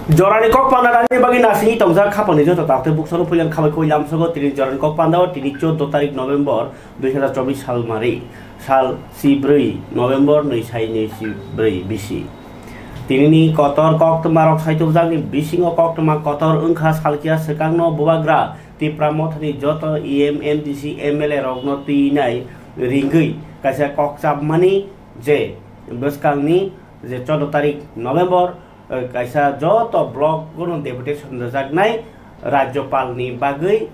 Jorani kok pandani bagi nasi tongsa kapan itu tak tebuk solo pulang kami koilam sogo tini jorani kok pandau tini 14 tarik November 2024 साल mari साल Sibrui November ni sai ni Sibrui bisi tini ni kotor kok temarok sai tu jang ni bisingo kok temar kotor engkha salkia sekangno bubagra ti pramot ni joto EMMDC MLA rogno ti nai ringgui kaisa kok cap mani je beskang ni je 14 tarik November kaisa joto blog gunung deputation rezagnai Rajyapal ni bagai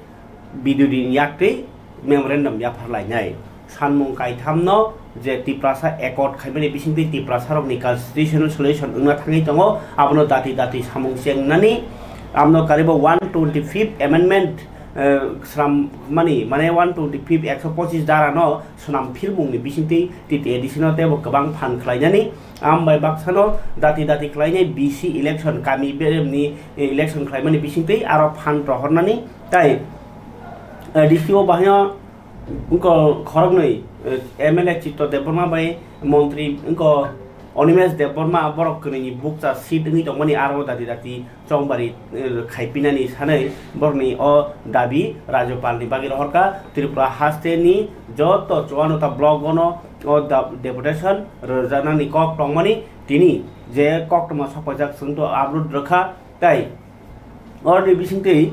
bidudin yakti memorandum ya parlainai sanmung kaitamno je tiprasa ekot khaimani bisingti tiprasa rok ni constitutional solution ungna thangi tongo abno dati samung sengnani amno karibo 125th amendment sram mani mane 125 125 dara no sunam filmung ni bisingti titi edition te bo kabang phan khlainani ambai baksano dati khlainai BC election kami berem ni election khlaimani bisingti aro phan prohornani tai DCO bahya unko khorog nei MLA Chitto Deborma bai montri unko Onimes Deborma borok kini bukta seat ni tongmani aro dati chongbari khaipinani sanai borni o dabi Rajyapal ni bagi rohorka Tripura haste ni joto chuanota blog gono o deputation rojana ni kok tongmani tini je kok toma sapajak sungto upload rakha tai or ni bisingtei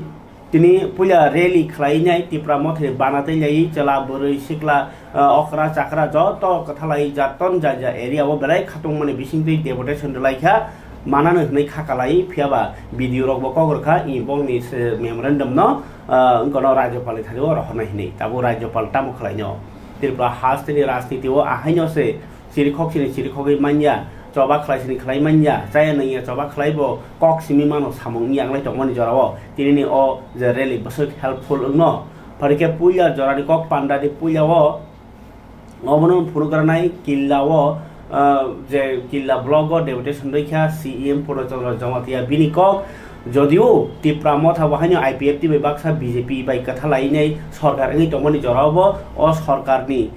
tini puya rally khlainai Tripura mothe banate lai chala boroi sikla okra chakra joto kathalai jaton jaja area o belai khatung mane bisingtei deputation laikha manana hnai khakalai phiaba video rok bokogorkha ibong ni memorandum no unkono Rajyapal thariwo rohna hini tabo Rajyapal tamu khlainyo Tripura haste ni rajniti o ahainyo se sirikhok manya coba khlai sini khlai manya saya nai coba khlai bo kok simi mano samung yang lai tongmani jorao tini ni o je really besok helpful no parike puya jorani kok panda di puya wo ngomono punukaranai killa wo je killa blog deputation rekha CEM Purnachandra Jamatia bini kok যদিও Tripura motha bahanyo IPFT bai baksa BJP bai kathalai nei sarkar ngi tongmani jorao bo o sarkar ni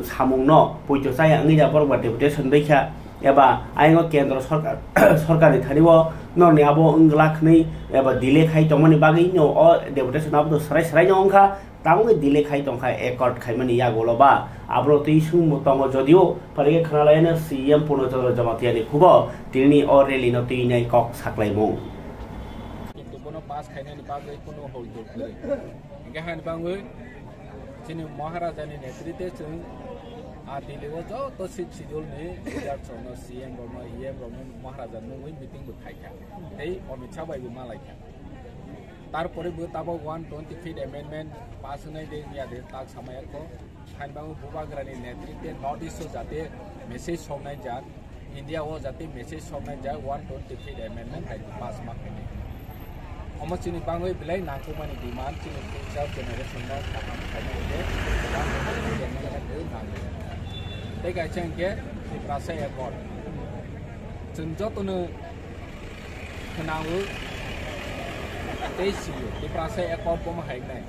samung no poito saya ngi ja borba deputation rekha eba aingo kendra sarkari thariwo norni abo unglakni eba dile khai tongmani bagi no o deputation abo sarai no ongkha tamu dile khai tongkha ekot khaimani yagoloba abro tei sung motongo jodio parike khanalaina CM Purnachandra Jamatia ni khubo tini o rally no tei nai kok saklaimo पास खाने बागे कोनो whole दो करे इनके हान बांगे जिन महाराजा ने नेतृत्व से आ दिल्ली वो जो तो सिप शेड्यूल में यार सोनो CM रोमा EM रोमा महाराजा नो वही मीटिंग बुत खाइखा ए अमित शाह बाई बुमा लाइखा तारपरे बु ताबो 125th amendment पास होने दे या दे ताक समय को हान बांगे बुबाग्रानी नेतृत्व नॉर्थ ईस्ट जाते मेसेज सोनाय जा इंडिया वो जाते मेसेज सोनाय जा 125th amendment हाइ पास mark almost chini bangoi belai nangko mani demand chini future generation no kham khane de te ga chang ke Tripura sai akor chunjo tunu khanawu te si Tripura sai akor pom hai nai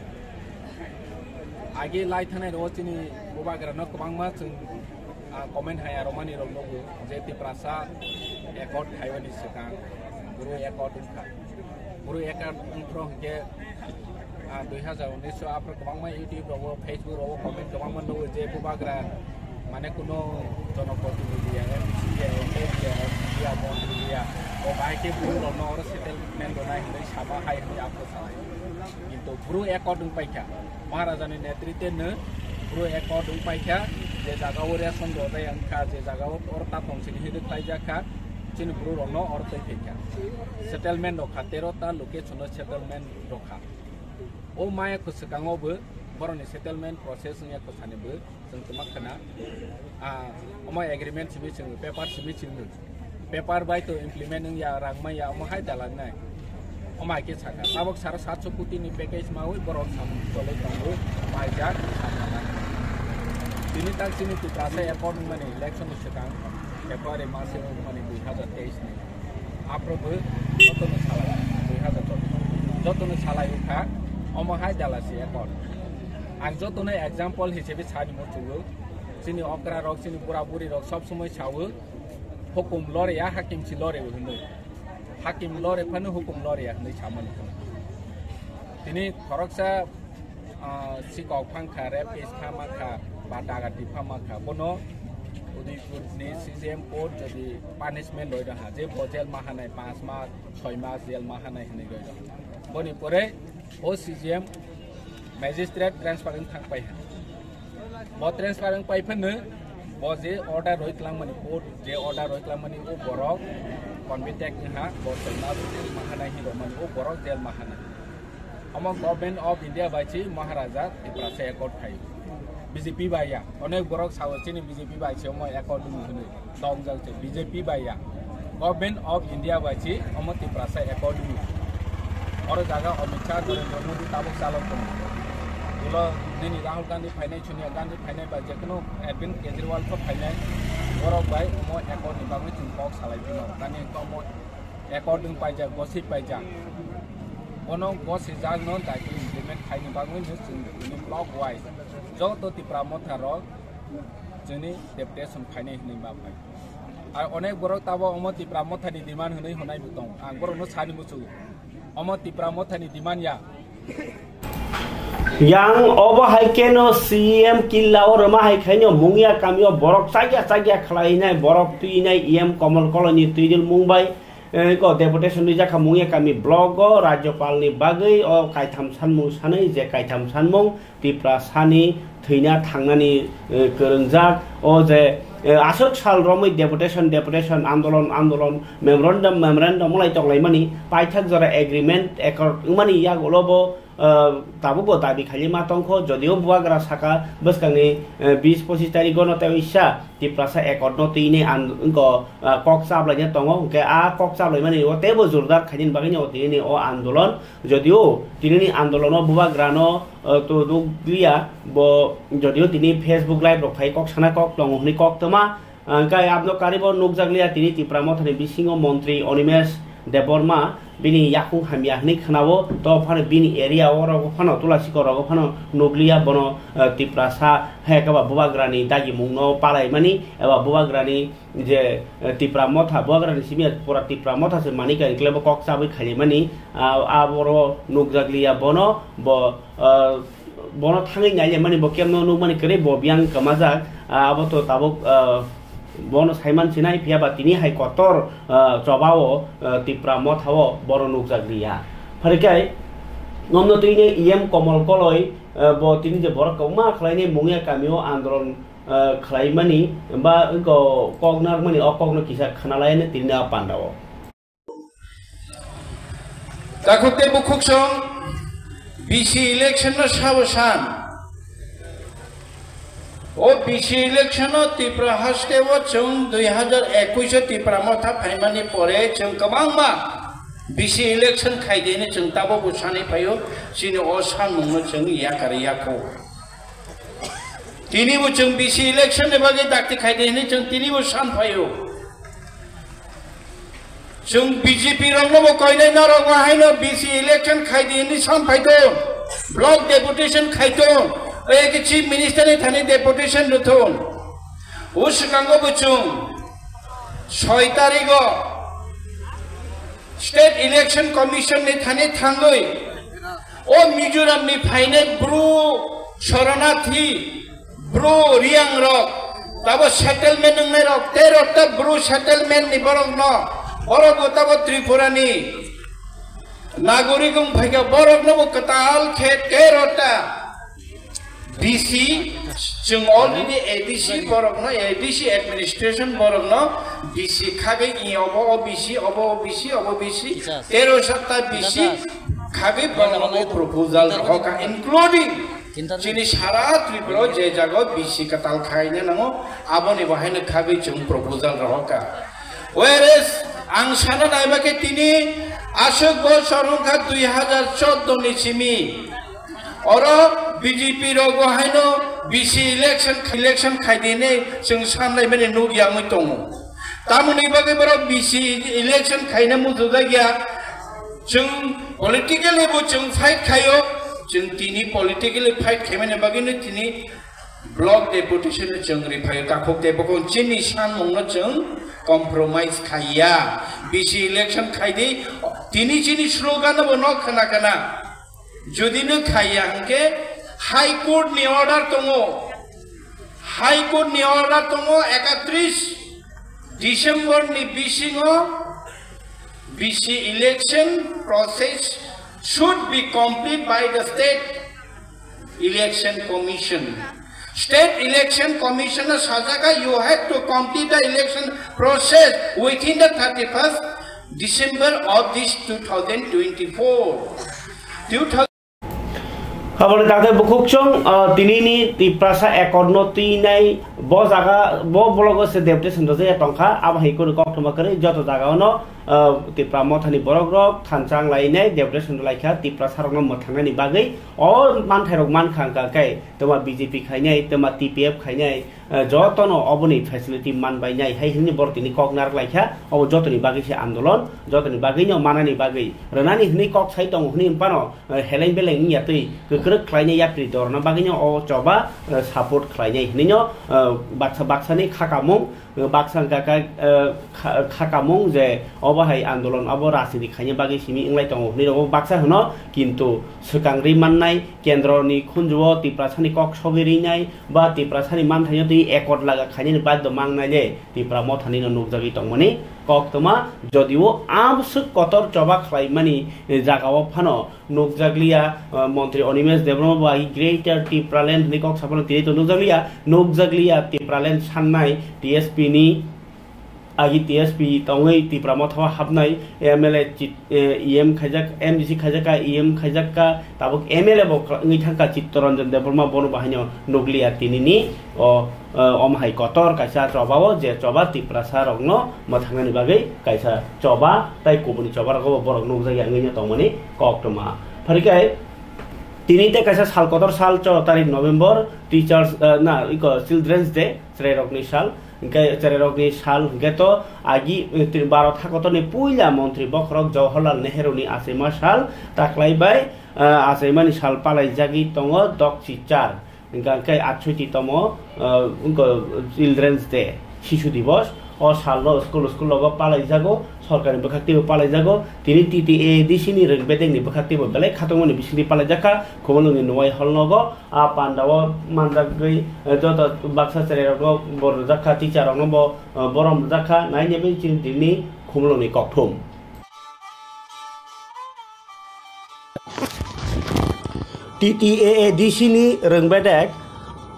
age lai thanai ro chini bobagra no kwang ma chung comment hai romani ro no je Tripura sa akor thaiwani sekang guru akor ka Guru ekar intro ke 2019 आपरो कबांग मा YouTube रो Facebook रो comment कबांग मन no जे बुबाग्रा माने कुनो जनप्रतिनिधि MCA या मन्त्री या ओ बाइके बुरु रो no और settlement रो नाइ हिनै साबा हाइ हिनै आपरो सालाय किन्तु गुरु एकर्डिं पाइखा महाराजानि नेतृत्व न गुरु एकर्डिं पाइखा जे जागाव रेसन रो दे अंका जे जागाव और ता तंसिनि हिदै पाइजाखा chini buru rono or tei pekya settlement rokha 13 ta location settlement rokha o maya ko sekango bo boroni settlement process nya ko sane bo jeng temak kana omo agreement sibi jeng paper sibi jeng paper by to implement ya rangma ya omo hai dalan nai omai ke chaka tabok sara 700 koটি ni package ma oi borok sam tole tango mai jak tini tak sini Tripura sai account mane election sekang Februari masih mani 2023 ni aprobo jotono salai 2024 jotono salai ukha omo hai dalasi ekor ang jotono example hisabe chani mo chugo chini okra rok chini pura puri rok sob somoy chawo hukum lore ya hakim chi lore hono hakim lore phanu hukum lore ya nei chaman tini khoroksa sikok phangkha rep case phamaka badaga ti phamaka bono Udipur ni CGM court jadi punishment loi raha je bojel mahanai 5 मास 6 मास jail mahanai hne goi boni pore o CGM magistrate transparent thang pai bo transparent pai phanu bo je order roi klangmani court je order roi klangmani o borok convict ha bo 6 मास jail mahanai hi romani o borok jail mahanai among government of India bachi Maharaja Tiprase court khai BJP baya onek borok sawachini BJP bai chomo according hune dong jang che BJP baya government of India bachi omoti prasa according oro jaga Amit Shah Narendra Modi tabok salon kon ulo nini Rahul Gandhi phainai Sonia Gandhi phainai ba jekono Arvind Kejriwal ko phainai borok bai omo according bagui chungkok salai dino kani komo according paija gossip paija ono gossip jag non dai implement khaini bagui ni block wise जो तो तिप्रा मोथारो जोंनि deputation फाइनाय होननाय बा फाय आरो अनेक बरक Tabo Amo Tipra मोथानि demand होनाय होनाय दं आं बरनो सानि मुसु अमो तिप्रा मोथानि डिमान्ड या yang obo haikeno CM killaw rama haikhaino mungya kamio borok sagya khlainai borok tuinai em Komal Koloni tuidil mumbai ko deputation ni jakha mungya kami blog rajyapal ni bagai o kaitham sanmung sanai je kaitham sanmung tipra sani thina thangnani korongjak o je asok sal romoi deputation andolon memorandum mulai toklaimani paithak jora agreement accord mani yagolobo tabubo dabi khalima tongkho jodio buagra saka beskangni 20-25 tarik no tewisa tiprasa accord no tine ko kok sablanya tongo ke a kok sablai mani o tebo jurdar khanin bagini o tine o andolon jodio tinini andolono buagra no to duglia bo jodio tini Facebook live rok phai kok sana kok tongo hni kok tama kai abno karibo nukjaglia tini tipramothani bisingo montri Onimesh Deborma bini yakung hamia hni khnabo to phane bini area oro phano tulasi ko ro phano nuglia bono tiprasa hekaba bubagrani dagi mungno palai mani eba bubagrani je tipramotha bubagrani simia pura tipramotha se mani kai klebo koksa bai khali mani aboro nugjaglia bono bo bono thangai naile mani bo kemno nu mani kre bo biang kamajak aboto tabok bono saiman sinai piaba tini hai kotor jobao tipra mothao boro nukjaglia pharikai nomno tini em Komal Koloi bo tini je boro koma khlaini mungya kamio andolon khlaimani ba ko kognar mani okogno kisa khanalaine tinna pandao takote bukhuksom BC election no sabosan o BC election no tipra haste wo chung 2021 tipra motha phaimani pore chung kabangma BC election khaidene chung tabo busani phayo sini o san mungno chung ya kariya ko tini bu chung BC election ne bage dakti khaidene chung tini bu san phayo chung BJP rongno bo koinai na rong haino BC election khaidene san phaido block deputation khaido एक chief minister ने थाने deputation लुथुन उस Congo बुचुं 6 तारिखो state election commission ने थाने थांगै ओ मिजोराम नि फाइने ब्रु शरणार्थी ब्रु रियांग रक Tabo settlement नंगै रक 13 ता ब्रु सेटलमेंट नि बरक न बरक ताबो त्रिपुरा नि नागरिकं फाइगा बरक न कताल खेत 13 ता BC जों already ADC borok no ADC administration borok no BC khage obo OBC 13 satta BC khage borok proposal hoka including chini sara tripura je jago BC katal khaine nango aboni bahine khage chung proposal hoka whereas ang sana naibake tini ashok bochor hongkha 2014 ni chimi oro BJP rogo haino BC election khaidene जों सामलाय माने नुगिया मै दङ तामुनि बागै बरो BC election खायना मुजुगा गया जों पलिटिकली बो जों फाइट खायो जों तिनी पलिटिकली फाइट खायमाने बागैनो तिनी ब्लॉक डेपुटेशन जों रिफाइ काखक देबको चिनि सान मंगनो जों कम्प्रोमाइज खाया बीसी इलेक्शन खाइदि तिनि चिनि स्लोगान बनो खना खना जुदिनो खाया हंके हाई कोर्ट नि ऑर्डर तंगो हाई कोर्ट नि ऑर्डर तंगो 31 डिसेम्बर नि बिसिङो BC election process should be complete by the state election commission. State election commissioner Sajaka, you have to complete the election process within the 31st December of this 2024. Kabar data bukukcong tinini ti prasa ekornoti nai bo jaga bo blogo se deputy sendoje tongkha aba hiko kok thoma kare joto jaga ono ti pramothani borogrok thanchang lainai deputy sendo laikha ti prasa rong mothangani bagai o manthai man khangka kai toma BJP khainai toma TPF khainai jotono oboni facility man bainai hai hini bortini kok nar laikha o jotoni bagai se andolon jotoni bagai no manani bagai ranani hini kok sai tong hini pano heleng beleng ni yatui krek khlainai yapri dorna bagino o coba support khlainai hinino baksa ni khakamung baksa kaka khakamung je obahai andolon abo rasidi khaine bagi simi inglai tong hinino baksa hono kintu sekangri mannai kendro ni khunjuo tiprasani kok sogiri nai ba tiprasani manthai ti ekot laga khaine baddo mangnai le tipra mothani no nukjagi tongmani kok toma jodio amsuk kotor coba khlaimani jagao phano nukjaglia মন্ত্রী অনিমেষ দেববর্মা বা greater Tipraland নিকক সাপন তিরে তো নকজাগলিয়া Tipraland সাননাই TSP নি आगी TSP तंगै Tipra Motha हाबनाय MLA EM खाइजाक MDC खाइजाका EM खाइजाका ताबक एमएलए बखङै थांका चित्तरंजन देबबर्मा बनो बाहायनो नगलिया तिनिनि अमहाय कतर काइसा चबाओ जे चबा तिप्रा सारंगनो मथांगानि बागै काइसा चबा ताइ कोबनि चबारगो बरक नगजाय आङैनो तंमनि कक्टमा फरिकाय तिनिते काइसा साल कतर साल 4 तारिख नभेम्बर टीचर्स ना इको चिल्ड्रेन्स डे श्रेरकनि साल Cererogni sal geto agi 12 thakotoni puila mantri bokrok Jawaharlal Nehru ni asema sal taklaibai asemani sal palai jagi tongo dokchi 4 kai 68 tomo children's day শিশু দিবস ও সালনো স্কুল লগো পালাই যাগো সরকারি বখাক্তিবো পালাই যাগো তিনি টিটিএ দিশিনি রংবেদেংনি বখাক্তিবো বেলে খাতমনি বিসিনি পালাই যাকা খবলনি নয় হলনগো আ পান্ডাও মানজাগৈ যত বাক্সা চেরেরগো বর যাকা টিচারংনো বরম যাকা নাইনেবে চিনতিনি খবলনি ককথম টিটিএ দিশিনি রংবেদেক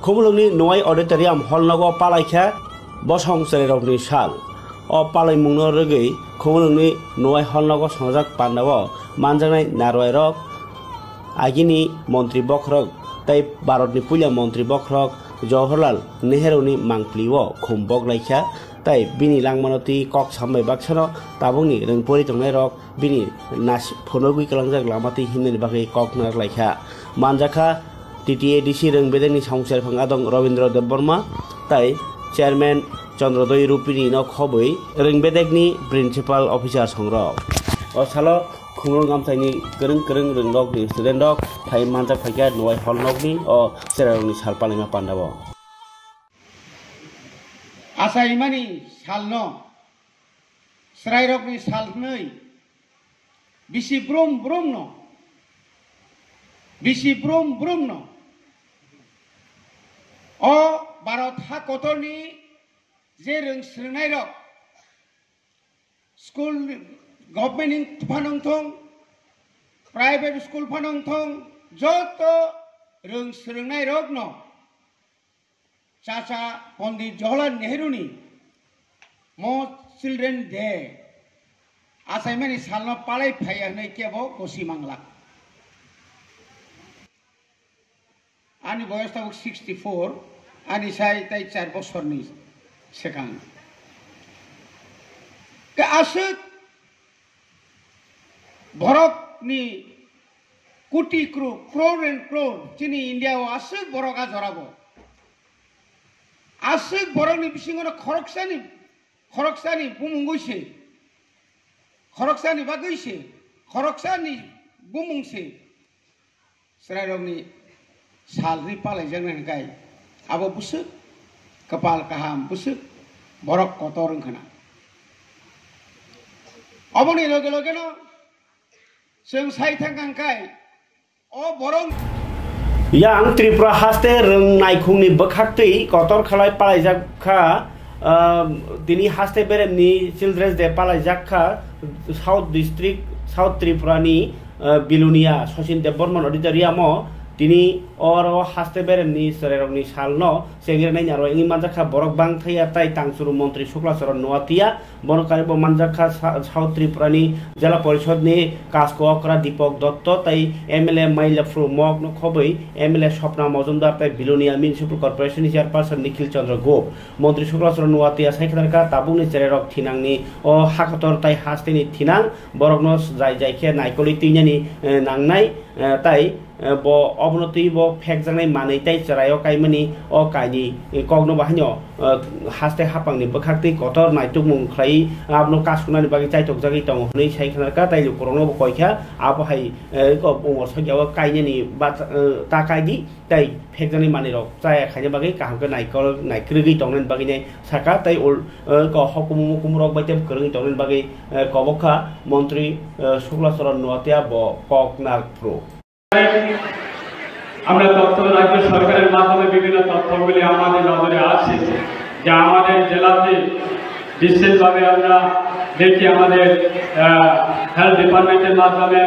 খবলনি নয় অডিটোরিয়াম হলনগো পালাইখা বসং চেরেরগনি সাল অ পালাই মুংনো রগৈ খবলনি নয় হলনগো সংজাক পান্ডাও মানজানাই নারয়রক আগিনি মন্ত্রী বখরক তাই ভারতনি পুইলা মন্ত্রী বখরক জওহরলাল নেহেরুনি মাংপ্লিও খুমবক লাইখা তাই বিনি লাংমানতি কক সামবাই বাক্সানো তাবংনি রংপরি তংনাই রক বিনি নাস ফনগুই কালাंजाक लामाति हिमनि बागै কক नार लाइखा मानजाखा টিটিএডিসি রংবেদেংনি সংসার ফাঙ্গা দং রবীন্দ্র দেববর্মা তাই চেয়ারম্যান চন্দ্রদয় রূপিনী ন খবৈ রংবেদেগনি প্রিন্সিপাল অফিসার সংরক ও সালো খুমরং গামসাইনি করং রংরok ni student rok thai manjak phaika noi holnokni o serarongni salpalinga pandabo asaimani salno srairokni salnoi bisi brum no bisi brum no o Bharat hakotorni je rong srnai rok school government phanong thong private school phanong thong joto rong srnai rok no Chacha Pandit Jawaharlal Nehru ni mo children day asaimani salno palai phaya nei kebo kosi mangla ani boyos tabuk 64 ani sai tai 4 bosorni sekang ke asuk borok ni kuti crore and crore chini India o asuk boroka jorabo asuk borok ni bisingono khoroksani bumunguise khoroksani baguise khoroksani bumungse srairokni salri palai jangnan kai abo busuk kepal kaham busuk borok kotor khana aboni loge loge no जों साइथांखांखाय अ बरं yang Tripura haste reng naikungni bekhaktui kotor khalai palaijakha tini haste beremni children's day palaijakha South District South Tripura ni Bilunia Sachin Deborman auditorium tini oro haste beremni sererongni salno sengirnai nyaro ingi manjakha borok bang thaya tai tangsuru montri Shukla Saran Noatia bonokari bo manjakha South Tripura ni jela porishod ni kasko okra Dipok Dotto tai MLA Mailafru Mok no khobai MLA Shopna Mojumdar tai Bilunia Municipal Corporation ni chairperson Nikhil Chandra Gop montri Shukla Saran Noatia saikharka tabungni chererok thinangni o hakator tai haste ni thinang borokno jai jai khe naikoli tinyani nangnai tai bo obnoti bo phekjangnai manai tai charayo kaimani o kaini kogno bahanyo haste hapangni bekhakti kotor naituk mung khlai abno kaskunani bagi chai tokjagi tong hnei sai khanarka tai lukorongno bo koikha abo hai ko umor sagyawa kainani bat ta kaidi tai phekjani mani rok chai khaine bagi kahamka naikol naikrigi tongnen bagi nei saka tai ko hokum kumrok baitem krigi tongnen bagi kobokha মন্ত্রী Shukla Saran Noatia bo koknar pro আমরা তথ্য রাজ্য সরকারের মাধ্যমে বিভিন্ন তথ্যগুলি আমাদের নজরে আছে যে আমাদের জেলাতে বিশেষভাবে আমরা দেখি আমাদের হেলথ ডিপার্টমেন্টের মাধ্যমে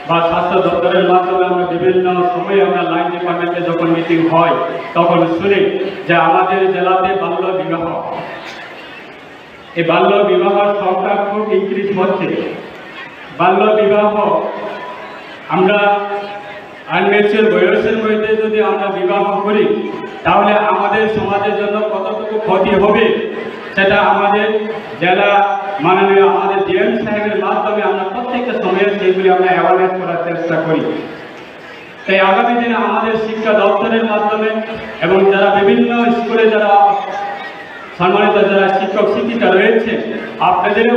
বা স্বাস্থ্য দপ্তরের মাধ্যমে আমরা বিভিন্ন সময়ে আমরা লাইন ডিপার্টমেন্টে যখন মিটিং হয় তখন শুনি যে আমাদের জেলাতে বাল্য বিবাহ এই বাল্য বিবাহের সংখ্যা খুব ইনক্রিজ হচ্ছে বাল্য বিবাহ আমরা আনমেচুর বয়সের মধ্যে যদি আমরা বিবাহ করি তাহলে আমাদের সমাজের জন্য কতটুকু ক্ষতি হবে সেটা আমাদের জেলা মাননীয় আমাদের ডিএম সাহেবের মাধ্যমে আমরা প্রত্যেকটা সময়ে সেইগুলি আমরা অ্যাওয়ারনেস করার চেষ্টা করি তাই আগামী দিনে আমাদের শিক্ষা দপ্তরের মাধ্যমে এবং যারা বিভিন্ন স্কুলে যারা সম্মানিত যারা শিক্ষক শিক্ষিকা রয়েছে আপনাদেরও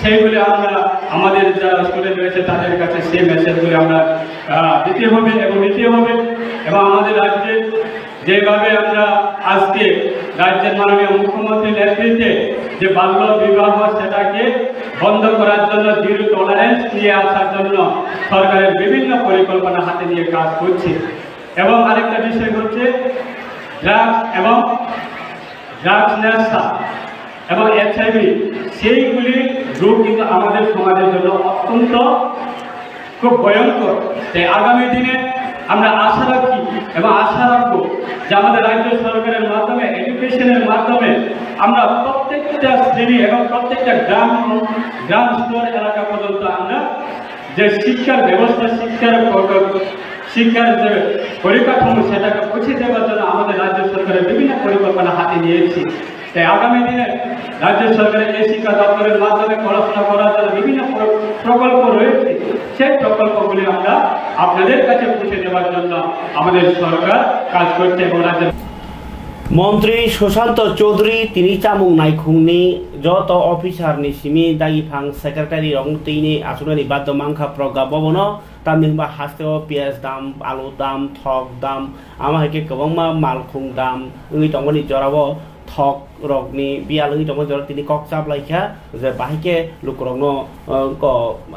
সেইগুলি আমরা আমাদের যারা স্কুলে রয়েছে তাদের কাছে সেই মেসেজগুলি আমরা দিতে হবে এবং নিতে হবে এবং আমাদের রাজ্যে যেভাবে আমরা আজকে রাজ্যের মাননীয় মুখ্যমন্ত্রীর নেতৃত্বে যে বাল্য বিবাহ সেটাকে বন্ধ করার জন্য জিরো টলারেন্স নিয়ে আসার জন্য সরকারের বিভিন্ন পরিকল্পনা হাতে নিয়ে কাজ করছে এবং আরেকটা বিষয় হচ্ছে ড্রাগস এবং ড্রাগস নেশা এবং HIV সেইগুলি রোগ কিন্তু আমাদের সমাজের জন্য অত্যন্ত খুব ভয়ঙ্কর তাই আগামী দিনে আমরা আশা রাখি এবং আশা রাখবো যে আমাদের রাজ্য সরকারের মাধ্যমে এডুকেশনের মাধ্যমে আমরা প্রত্যেকটা শ্রেণী এবং প্রত্যেকটা গ্রাম স্তর এলাকা পর্যন্ত আমরা যে শিক্ষার ব্যবস্থা শিক্ষার যে পরিকাঠামো সেটাকে পৌঁছে দেওয়ার জন্য আমাদের রাজ্য সরকারের বিভিন্ন পরিকল্পনা হাতে নিয়েছি তাই আগামী দিনে রাজ্য সরকারের এই শিক্ষা দপ্তরের মাধ্যমে পড়াশোনা করার জন্য বিভিন্ন প্রকল্প রয়েছে সেই প্রকল্পগুলি আমরা আপনাদের কাছে পৌঁছে দেওয়ার জন্য আমাদের সরকার কাজ করছে এবং রাজ্যের মন্ত্রী সুশান্ত চৌধুরী তিনি চামুং নাইখুংনি যত officer ni simi dagi phang secretary rong tini asunani baddo mangkha proga bobono tamning ba hasteo ps dam alu dam thok dam ama heke kobangma malkhung dam ngi tongoni jorabo thok rokni bial ngi tongoni jor tini kok chap laikha je bahike lukrongno ko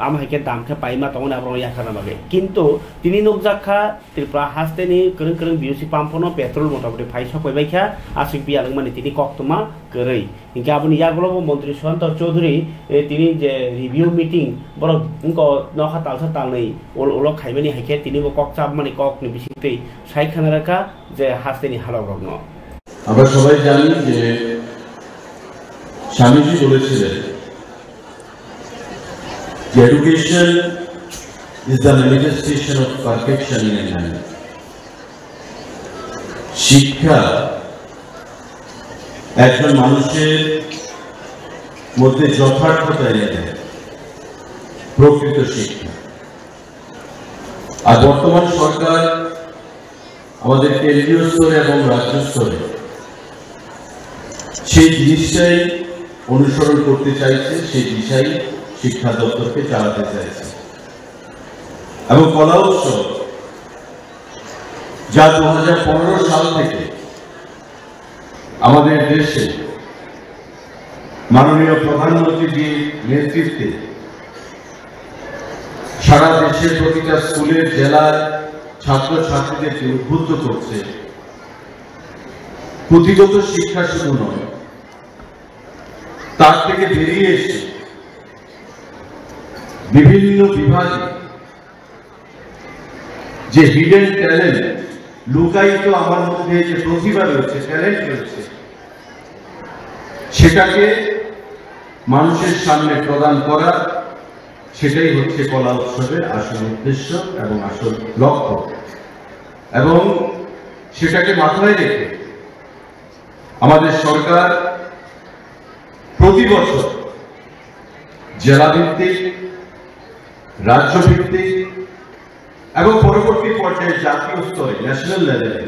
ama heke dam khe paima tongoni abro yakhana bage kintu tini nukjakha Tripura hasteni kereng kereng biusi pampono petrol motaboti phaisa koibaikha asik bial mani tini koktoma korei hingke aboni yagulo মন্ত্রী সুশান্ত চৌধুরী তিনি যে review meeting বড় নখা তালসা তালनै ওলক খাইবানি হাইকে তিনি cock চাপ মানে cock নি বিশিতেই সাইখানা রাখা যে হাসতেনি হালগ্ন আমরা সবাই জানি যে স্বামীজি বলেছিলেন যে education is the manifestation of perfection in man শিক্ষা একজন মানুষের মধ্যে যথার্থতা এনে দেয় প্রকৃত শিক্ষা আর বর্তমান সরকার আমাদের কেন্দ্রীয় স্তরে এবং রাজ্য স্তরে সেই জিনিসটাই অনুসরণ করতে চাইছে সেই দিশাই শিক্ষা দপ্তরকে চালাতে চাইছে এবং কলা উৎসব যা 2015 সাল থেকে আমাদের দেশে মাননীয় প্রধানমন্ত্রীজির নেতৃত্বে সারা দেশের প্রতিটা স্কুলের জেলার ছাত্রছাত্রীদেরকে উদ্বুদ্ধ করছে পুঁথিগত শিক্ষা শুধু নয়, তার থেকে বেরিয়ে এসে বিভিন্ন বিভাগে যে হিডেন ট্যালেন্ট, লুকায়িত আমার মধ্যে যে প্রতিভা রয়েছে, ট্যালেন্ট রয়েছে, সেটাকে মানুষের সামনে প্রদান করা, সেটাই হচ্ছে কলা উৎসবের আসল উদ্দেশ্য এবং আসল লক্ষ্য। এবং সেটাকে মাথায় রেখে আমাদের সরকার প্রতি বছর জেলাভিত্তিক, রাজ্যভিত্তিক এবং পরবর্তী পর্যায়ে জাতীয় স্তরে, ন্যাশনাল লেভেলে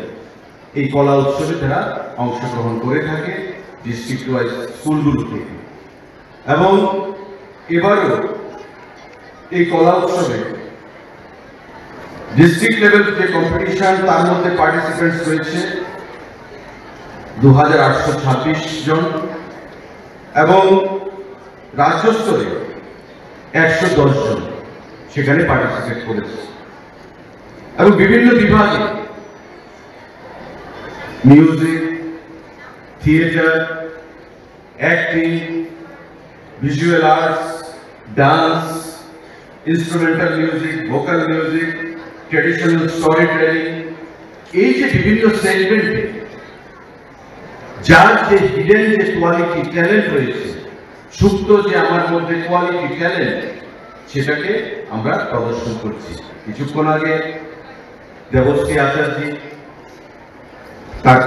এই কলা উৎসবে তারা অংশগ্রহণ করে থাকে ডিস্ট্রিক্ট ওয়াইজ স্কুলগুলো থেকে। এবং এবারও এই কলা উৎসবে ডিস্ট্রিক্ট লেভেল যে কম্পিটিশন, তার মধ্যে পার্টিসিপেন্টস রয়েছে 2826 জন এবং রাজ্য স্তরে 110 জন সেখানে পার্টিসিপেট করেছে। এবং বিভিন্ন বিভাগে music, theatre, acting, visual arts, dance, instrumental music, vocal music, traditional story telling, এই যে বিভিন্ন সেগমেন্টে যার যে হিডেন যে কোয়ালিটি ট্যালেন্ট রয়েছে, সুপ্ত যে আমার মধ্যে কোয়ালিটি ট্যালেন্ট, সেটাকে আমরা প্রদর্শন করছি। কিছুক্ষণ আগে দেবশ্রী আচার্য তার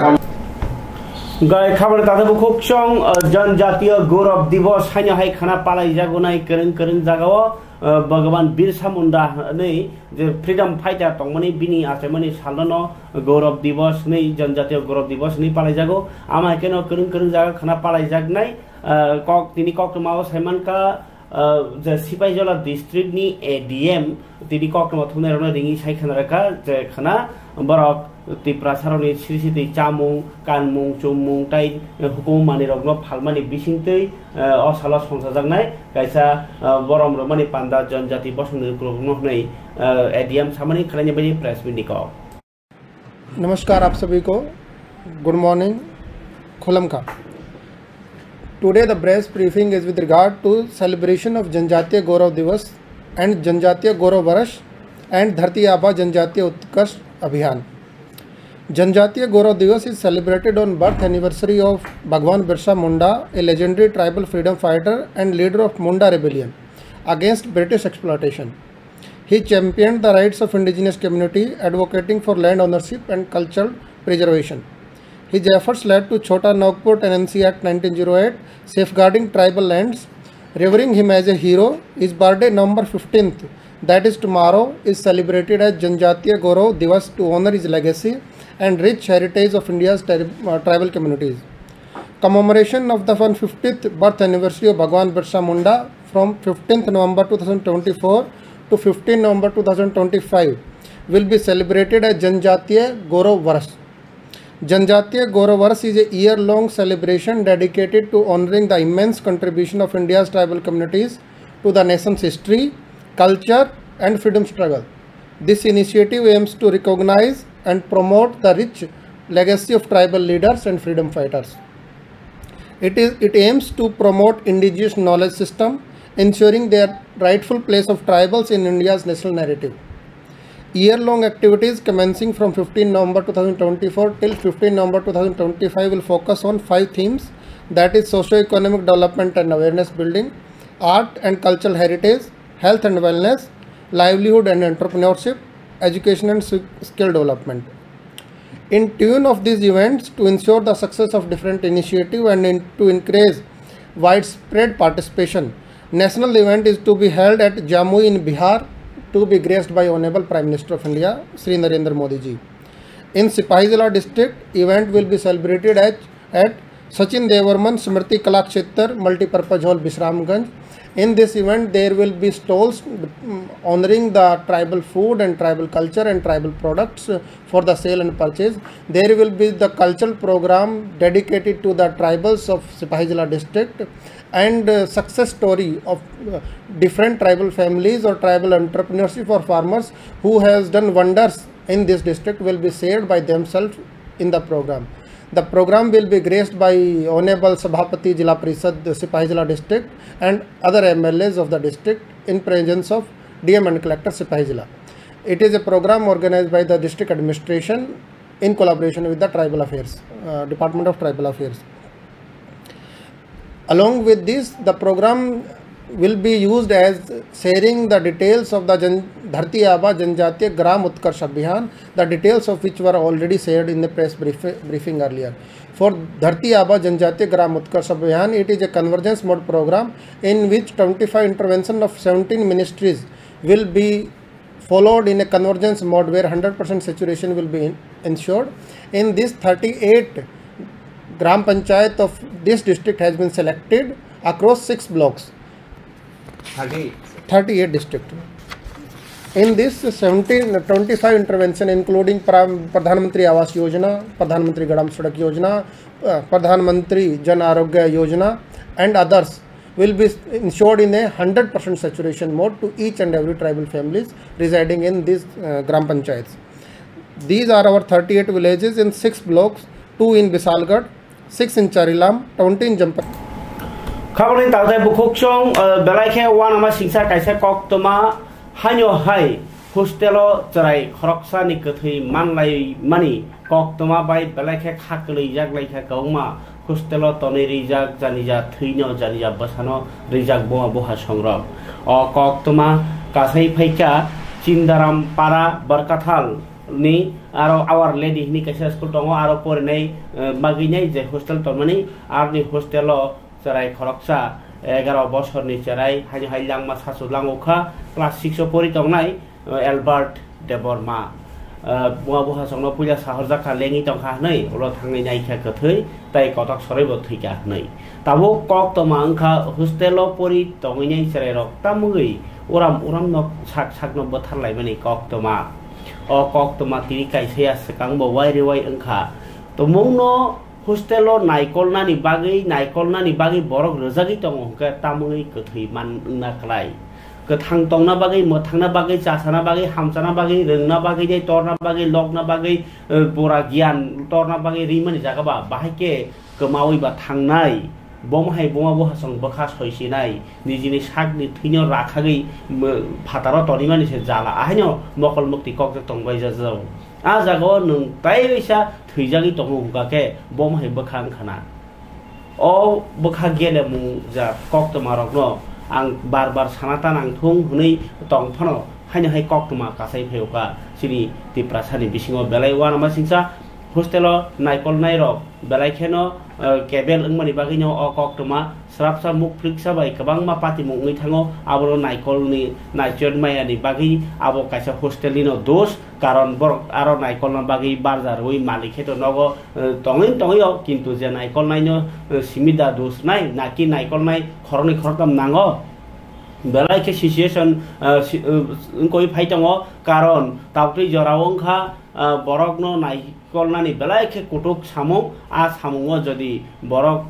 गाय खबर ताते बुखुकचों जनजातीय गौरव दिवस हाइनो हाइ खाना पालाई जागोनाय करन करन जागाव भगवान बिरसा मुंडा नै जे फ्रीडम फाइटर तंगमनि बिनि आसेमनि सालनो गौरव दिवस नै जनजातीय गौरव दिवस नै पालाई जागो आमा केनो करन करन जागा खाना पालाई जागनाय कक तिनि कक्टमाव साइमानका जे सिपाइजला डिस्ट्रिक्ट नि एडीएम तिनि कक्टमा थुनाय रनो रिंगि साइखानारका जे खाना बरक तिप्रासारनि सिरिसितै चामुं कानमुं चुमुं ताइ हुकुम मानि रग्न फालमानि बिसिंतै असाल संसाजांनाय कायसा बरम रमानि पान्दा जनजाति बसंनि ग्रुपनै एडीएम सामानि खालायनि बायदि प्रेस मिटनिको। नमस्कार आप सभी को, गुड मॉर्निंग, खुलम का। Today the press briefing is with regard to celebration of Janjatiya Gaurav दिवस एंड जनजातीय गौरव वर्ष एंड धरती आबा जनजातीय उत्कर्ष अभियान। जनजातीय गौरव दिवस is celebrated on birth anniversary of Bhagwan Birsa Munda, a legendary tribal freedom fighter and leader of Munda rebellion against British exploitation. He championed the rights of indigenous community, advocating for land ownership and cultural preservation. His efforts led to Chota Nagpur Tenancy Act 1908, safeguarding tribal lands. Revering him as a hero, his birthday number 15th, that is tomorrow, is celebrated as Janjatiya Gaurav Divas to honor his legacy and rich heritage of India's tribal communities. Commemoration of the 150th birth anniversary of Bhagwan Birsa Munda from 15th November 2024 to 15 November 2025 will be celebrated as Janjatiya Gaurav Varsh. Janjatiya Gaurav Varsh is a year-long celebration dedicated to honoring the immense contribution of India's tribal communities to the nation's history, culture and freedom struggle. This initiative aims to recognize and promote the rich legacy of tribal leaders and freedom fighters. It aims to promote indigenous knowledge system, ensuring their rightful place of tribals in India's national narrative. Year-long activities commencing from 15 November 2024 till 15 November 2025 will focus on 5 themes, that is socio-economic development and awareness building, art and cultural heritage, health and wellness, livelihood and entrepreneurship, education and skill development. In tune of these events, to ensure the success of different initiatives and to encourage widespread participation, national event is to be held at Jamui in Bihar, to be graced by Honorable Prime Minister of India, Shri Narendra Modi ji. In Sipahizala district, event will be celebrated at Sachin Devarman Smriti Kala Kshetra Multipurpose Hall, Bisramganj, In this event, there will be stalls honoring the tribal food and tribal culture and tribal products for the sale and purchase. There will be the cultural program dedicated to the tribals of Sipahijala district, and success story of different tribal families or tribal entrepreneurship or farmers who has done wonders in this district will be shared by themselves in the program. The program will be graced by Honorable Sabhapati Jila Parishad Sipahijala district and other MLAs of the district in presence of DM and Collector Sipahijala. It is a program organized by the district administration in collaboration with the Tribal Affairs, Department of Tribal Affairs. Along with this, the program will be used as sharing the details of the Dharti Aba Janjatiya Gram Utkarsh Abhiyan, the details of which were already shared in the press briefing earlier. For Dharti Aba Janjatiya Gram Utkarsh Abhiyan, it is a convergence mode program in which 25 intervention of 17 ministries will be followed in a convergence mode where 100% saturation will be ensured. In this, 38 Gram Panchayat of this district has been selected across 6 blocks. 38 district. In this 25 intervention including Pradhan Mantri Awas Yojana, Pradhan Mantri Gadam Sadak Yojana, Pradhan Mantri Jan Arogya Yojana and others will be ensured in a 100% saturation mode to each and every tribal families residing in these Gram Panchayats. These are our 38 villages in 6 blocks, 2 in Bisalgarh, 6 in Charilam, 20 in Jampat. Kabalin tawdai bukhokchong belaike wanama singsa kaisa koktoma hanyo hai hostelo charai khoroksa ni kathai manlai mani koktoma bai belaike khaklei jak laika kauma hostelo toni rijak janija thino janija basano rijak boa boha songrok o koktoma kasai phaika Cindaram para Barkathal ni aro our lady ni kaisa school tongo aro pornei baginai je hostel tomani arni hostelo Cerai khoroksa 11 বছরনি cerai haji hailangma sasudlang okha class 6 o pori tongnai Albert Deborma buha buha songno puja sahorja kha lengi tongkha nei olo thangnai naikha kathai tai kotak sorai bo thika nei tabo kok to mangkha hostelo pori tonginai cerai rok tamui oram no sak no botharlai mani kok to ma o kok to ma tini kaisia sekang bo wai rewai angkha to mungno hostelo naikolna ni bagi borok rezagi tongo ke tamui kethi man na klai ke thang tongna bagi mo thangna bagi chasana bagi hamchana bagi rengna bagi dei torna bagi lokna bagi pura gyan torna bagi rimani jaga ba bahike kemawi ba thangnai bomhai boma bo hasang bakha soisinai nijini sakni thino rakhagi phataro tonimani se jala ahino mokol mukti kok tongbai jajau a jago nung taisa thijagi tongo hukake bomhai bakhang khana o bakha gele mu ja kok to marokno ang bar sanatan ang thung hunei tongphano haino hai kok to ma kasai pheuka sini tiprasani bisingo belai wana ma singsa hostelo naikol nairo belai kheno kebel angmani bagino o kok to ma srapsa muk friksa bai kabang ma pati muk ngai thango aboro naikol ni naicon mayani bagi abo kaisa hostelino dos karon bor aro naikol na bagi barzar oi malike to nogo tongio kintu je naikol naino simida dos nai naki naikol nai khoroni khortam nango belai ke situation koi phaitango karon tautri jorawongkha borokno naikolnani belai ke kutuk samung a samungo jodi borok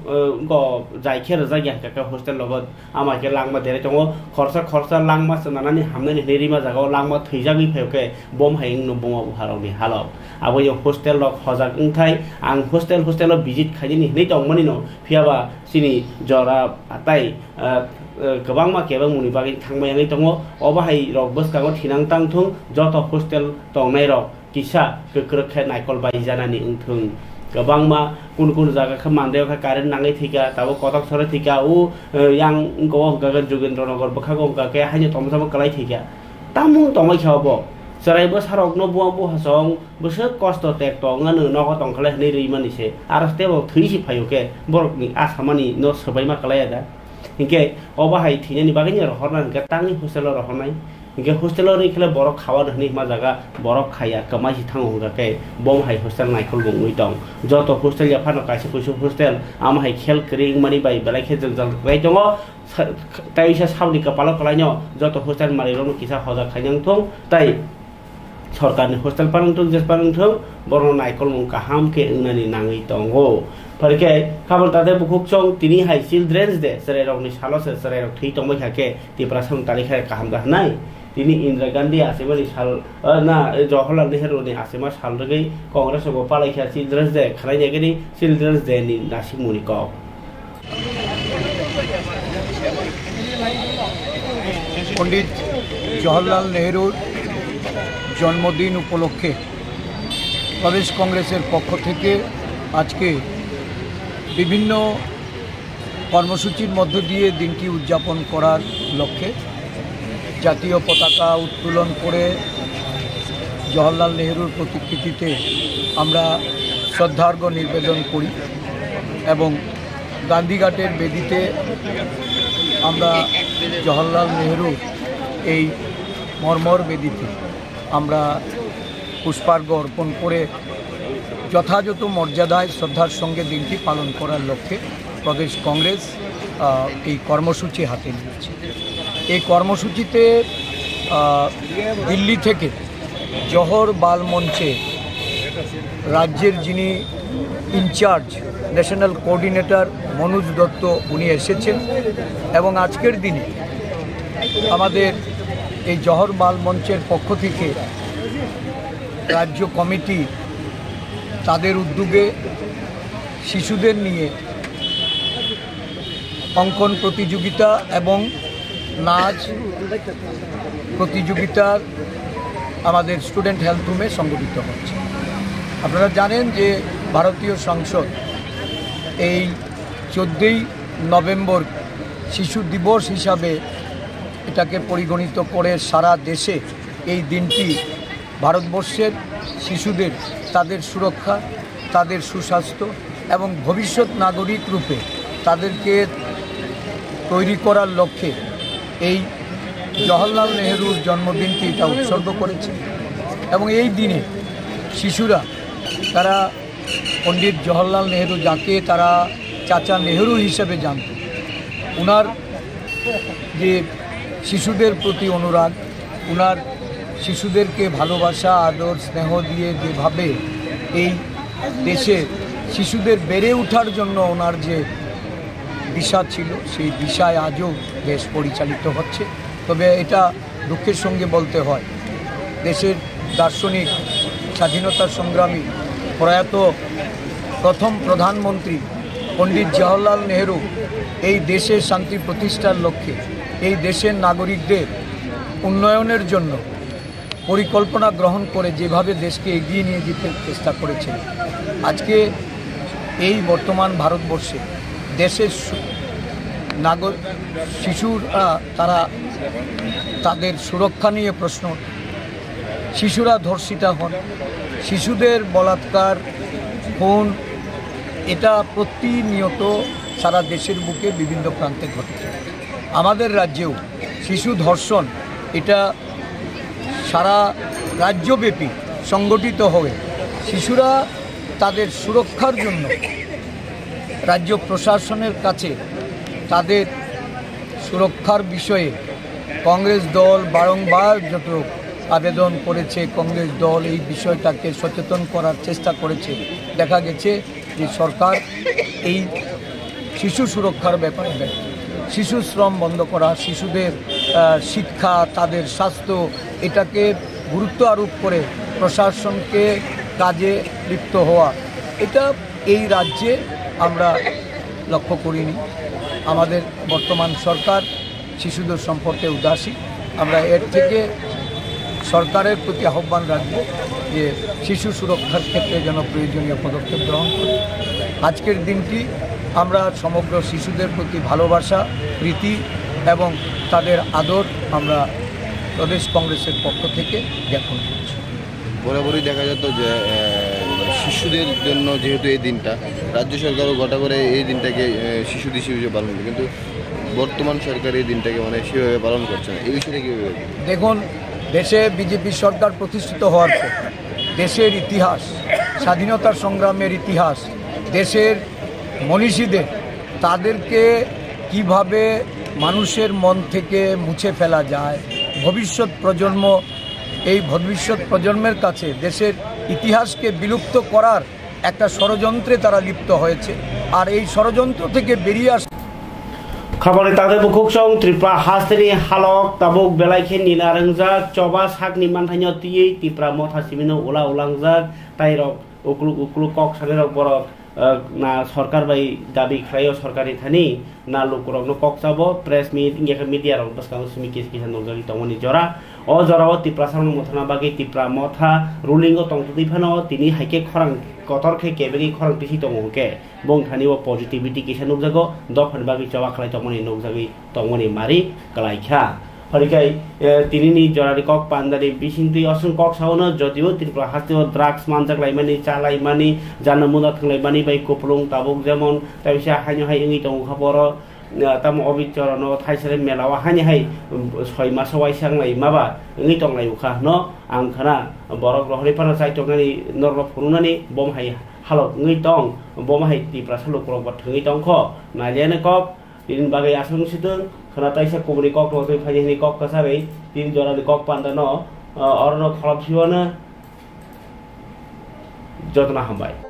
go jaikhe rajagi ka hostel logot amake langma dere tongo khorsa langma sanani hamnani nerima jago langma thijagi pheuke bom haing no bom haroni halo abo yo hostel lok hojak ungthai ang hostel visit khaini nei tongmani no phiaba sini jora atai kebangma kebang muni bagi thangmayani tongo obahai rok boskango thinang tangthung joto hostel tongnai rok kisa kekrokhe naikol bai janani ungthung kebangma kun jaga kha mandeo kha current nangai thika tabo kotak sore thika u yang go ga Jogendronogor bakha go ga ke haini tomsamo kalai thika tamung tongmai khabo sarai bo sarok no bo hasong bose kosto tek tonganu nogo tongkhale nei reimani se araste bo thisi phayuke borok ni asamani no sabai ma kalai ada Hingke obahai thini bagini rohornan ke tangi hostel rohornai इनके hostel खेले बरफ खावा धनी मा जगह बरफ खाया कमाई थांगो होगाके बम हाई हस्टेल नाइखल गंगुई दं जत हस्टेल या फानो कासे कुसु हस्टेल आम हाई खेल क्रिंग मानी बाई बेलाखे जों जल बाय दङ ताइसा सावनि कपाल कलाइनो जत हस्टेल मारिरनो किसा हजा खायनां थं ताइ सरकारनि हस्टेल पारंथं जेस पारंथं बरनो नाइखल मुं काहाम के इंनानि नाङै दंगो फरके खाबल तादे बुकुक चों तिनी हाई चिल्ड्रेन्स डे सरे रंगनि सालो से सरे रंग थै तंबाय थाके तिप्रा सम तालिखा काहाम गाहनाय तिनी इंदिरा गांधी आसेमानि साल ना जवाहरलाल नेहरू नि आसेमा साल रगै कांग्रेस को पालाइखा चिल्ड्रेन्स डे खलायनायनि चिल्ड्रेन्स डे नि नासि मुनिक पंडित जवाहरलाल नेहरू जन्मदिन उपलक्षे प्रदेश कांग्रेसের পক্ষ থেকে আজকে বিভিন্ন কর্মসূচির মধ্য দিয়ে দিনটি উদযাপন করার লক্ষ্যে জাতীয় পতাকা উত্তোলন করে জওহরলাল নেহরুর প্রতিকৃতিতে আমরা শ্রদ্ধার্ঘ্য নিবেদন করি এবং গান্ধীঘাটের বেদিতে আমরা জওহরলাল নেহরু এই মর্মর বেদিতে আমরা পুষ্পার্ঘ্য অর্পণ করে যথাযথ মর্যাদায় শ্রদ্ধার সঙ্গে দিনটি পালন করার লক্ষ্যে প্রদেশ কংগ্রেস এই কর্মসূচি হাতে নিয়েছে। এই কর্মসূচিতে দিল্লি থেকে জওহর বাল মঞ্চে রাজ্যের যিনি incharge national coordinator Manoj Dutta উনি এসেছেন এবং আজকের দিনে আমাদের এই জওহর বাল মঞ্চের পক্ষ থেকে রাজ্য কমিটি তাদের উদ্যোগে শিশুদের নিয়ে অঙ্কন প্রতিযোগিতা এবং নাচ প্রতিযোগিতার আমাদের স্টুডেন্ট হেলথ রুমে সংগঠিত হচ্ছে। আপনারা জানেন যে ভারতীয় সংসদ এই 14ই নভেম্বর শিশু দিবস হিসাবে এটাকে পরিগণিত করে সারা দেশে এই দিনটি ভারতবর্ষের শিশুদের তাদের সুরক্ষা তাদের সুস্বাস্থ্য এবং ভবিষ্যৎ নাগরিক রূপে তাদেরকে তৈরি করার লক্ষ্যে এই জওহরলাল নেহরুর জন্মদিনটি এটা উৎসর্গ করেছে এবং এই দিনে শিশুরা তারা পণ্ডিত জওহরলাল নেহরু যাকে তারা চাচা নেহরু হিসেবে জানত উনার যে শিশুদের প্রতি অনুরাগ উনার শিশুদেরকে ভালোবাসা আদর স্নেহ দিয়ে যেভাবে এই দেশে শিশুদের বেড়ে ওঠার জন্য ওনার যে দিশা ছিল সেই দিশায় আজও দেশ পরিচালিত হচ্ছে। তবে এটা দুঃখের সঙ্গে বলতে হয় দেশের দার্শনিক স্বাধীনতা সংগ্রামী প্রয়াত প্রথম প্রধানমন্ত্রী পণ্ডিত জওহরলাল নেহরু এই দেশের শান্তি প্রতিষ্ঠার লক্ষ্যে এই দেশের নাগরিকদের উন্নয়নের জন্য পরিকল্পনা গ্রহণ করে যেভাবে দেশকে এগিয়ে নিয়ে যেতে চেষ্টা করেছেন আজকে এই বর্তমান ভারতবর্ষে দেশের শিশুরা তারা তাদের সুরক্ষা নিয়ে প্রশ্ন শিশুরা ধর্ষিতা হন শিশুদের বলাৎকার খুন এটা প্রতিনিয়ত সারা দেশের বুকে বিভিন্ন প্রান্তে ঘটেছে। আমাদের রাজ্যেও শিশু ধর্ষণ এটা সারা রাজ্যব্যাপী সংগঠিত হয়ে শিশুরা তাদের সুরক্ষার জন্য রাজ্য প্রশাসনের কাছে তাদের সুরক্ষার বিষয়ে কংগ্রেস দল বারংবার যত আবেদন করেছে কংগ্রেস দল এই বিষয়টাকে সচেতন করার চেষ্টা করেছে দেখা গেছে যে সরকার এই শিশু সুরক্ষার ব্যাপারে শিশু শ্রম বন্ধ করা শিশুদের শিক্ষা তাদের স্বাস্থ্য এটাকে গুরুত্ব আরোপ করে প্রশাসনকে কাজে লিপ্ত হওয়া এটা এই রাজ্যে আমরা লক্ষ্য করিনি। আমাদের বর্তমান সরকার শিশুদের সম্পর্কে উদাসীন আমরা এর থেকে সরকারের প্রতি আহ্বান রাখব যে শিশু সুরক্ষার ক্ষেত্রে যেন প্রয়োজনীয় পদক্ষেপ গ্রহণ করে আজকের দিনটি আমরা সমগ্র শিশুদের প্রতি ভালোবাসা প্রীতি এবং তাদের আদর আমরা প্রদেশ কংগ্রেসের পক্ষ থেকে জ্ঞাপন করছি। বরাবরই দেখা যেত যে শিশুদের জন্য যেহেতু এই দিনটা রাজ্য সরকারও গোটা করে এই দিনটাকে শিশু দিবস হিসেবে পালন করে কিন্তু বর্তমান সরকার এই দিনটাকে মানে সেভাবে পালন করছে না, এই বিষয়টা কীভাবে? দেখুন, দেশে বিজেপি সরকার প্রতিষ্ঠিত হওয়ার পর দেশের ইতিহাস, স্বাধীনতার সংগ্রামের ইতিহাস, দেশের মনীষীদের তাদেরকে কিভাবে মানুষের মন থেকে মুছে ফেলা যায়, ভবিষ্যৎ প্রজন্মের কাছে দেশের ইতিহাসকে বিলুপ্ত করার একটা ষড়যন্ত্রে তারা লিপ্ত হয়েছে। আর এই ষড়যন্ত্র থেকে বেরিয়ে खबर तादे बुकुक सं त्रिपुरा हास्तेनि हालक ताबुक बेलाइखे निनारंजाक चबा साकनि मानथाइनो तियै त्रिपुरा मथा सिमिनो उला उलांजाक ताइरक उक्लु कक सानेरक बरक ना सरकार बाय दाबि खायो सरकारि थानि ना लुकुरकनो कक जाबो प्रेस मिट इंगे मीडिया रक बसकांग सुमि केस किसान नजरि तमनि जरा अ जराव त्रिपुरा सारन मथना बागै त्रिपुरा मथा रुलिंग तंगतुदि फानो तिनि हाइके खरां कतरखे केबेगि खरां पिसि तमोके बं थानि व पॉजिटिविटी किसान नुजागो दफन बागै चवा खलाय तमनि नुजागै तमनि मारि कलाइखा हरिकाय तिनिनि जरारि कक पान्दारि बिसिंति असुन कक सावनो जदिओ त्रिपुरा हास्तेव ड्राग्स मानजाक लाइमानि चालाइमानि जानो मुना थांलाइमानि बाय कोपलुं ताबुक जेमन ताबिसा हायनो हाय इंगि तंग खबर ताम अबिचरन थाइसरे मेलावा हानि हाय 6 मास वाइसां लाई माबा इंगि तंगलाय उखा न आं खाना बरक रहरि पाना साइतोगनि नरन फुरुनानि बम हाय हालक इंगि तंग बम हाय त्रिपुरा सालु करक थंगि तंख नालेने कक दिन बागै आसुं सिदों खना ताइसा कोबरि कक लजै फाइनि कक कासारै तीन जरानि कक पान्दानो अरन खलबसिवानो जतना हामबाय।